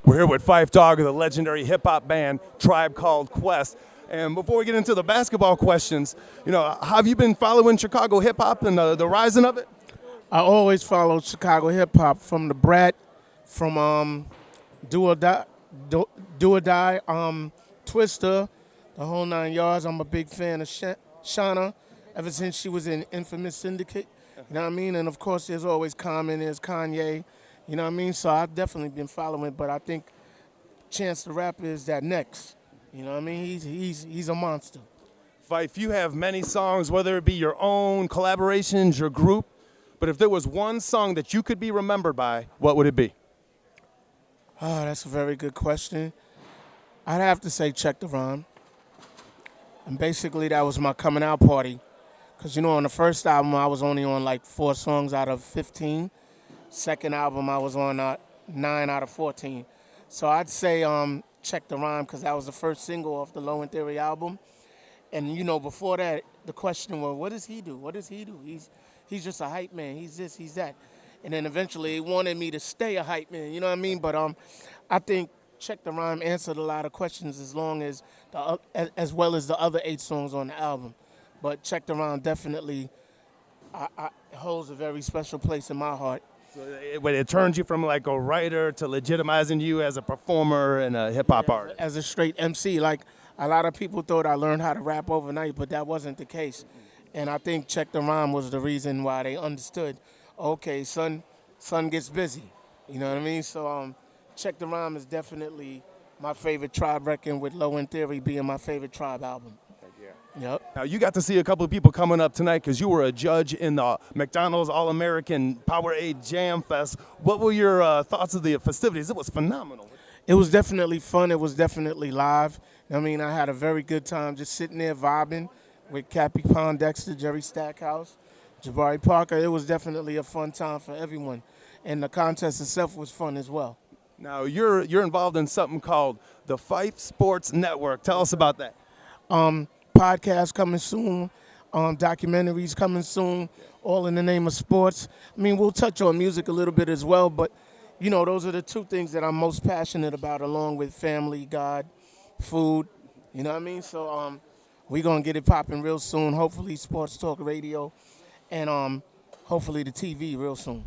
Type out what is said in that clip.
We're here with Phife Dawg of the legendary hip-hop band Tribe Called Quest. And before we get into the basketball questions, have you been following Chicago hip-hop and the rising of it? I always followed Chicago hip hop from the Brat, from Do or Die, Twister, the whole 9 yards. I'm a big fan of Shauna ever since she was in Infamous Syndicate. You know what I mean? And of course, there's always Common, there's Kanye. You know what I mean? So I've definitely been following, but I think Chance the Rapper is that next. You know what I mean? He's a monster. Phife, you have many songs, whether it be your own collaborations, your group. But if there was one song that you could be remembered by, what would it be? Oh, that's a very good question. I'd have to say Check the Rhyme. And basically that was my coming out party. Because, on the first album, I was only on like 4 songs out of 15. Second album, I was on 9 out of 14. So I'd say Check the Rhyme because that was the first single off the Low in Theory album. And, before that, the question was, what does he do? What does he do? He's just a hype man. He's this, he's that. And then eventually he wanted me to stay a hype man, you know what I mean? But I think Check the Rhyme answered a lot of questions as well as the other 8 songs on the album. But Check the Rhyme definitely holds a very special place in my heart. So it turns you from like a writer to legitimizing you as a performer and a hip-hop artist. As a straight MC. Like, a lot of people thought I learned how to rap overnight, but that wasn't the case. And I think Check the Rhyme was the reason why they understood, okay, son gets busy. You know what I mean? So Check the Rhyme is definitely my favorite Tribe record, with Low in Theory being my favorite Tribe album. Yep. Now, you got to see a couple of people coming up tonight because you were a judge in the McDonald's All-American Powerade Jam Fest. What were your thoughts of the festivities? It was phenomenal. It was definitely fun. It was definitely live. I mean, I had a very good time just sitting there vibing with Cappy Pondexter, Jerry Stackhouse, Jabari Parker. It was definitely a fun time for everyone. And the contest itself was fun as well. Now, you're involved in something called the Phife Sports Network. Tell us about that. Podcast coming soon, documentaries coming soon, all in the name of sports. I mean, we'll touch on music a little bit as well, but, those are the 2 things that I'm most passionate about, along with family, God, food, you know what I mean? So we're going to get it popping real soon, hopefully Sports Talk Radio, and hopefully the TV real soon.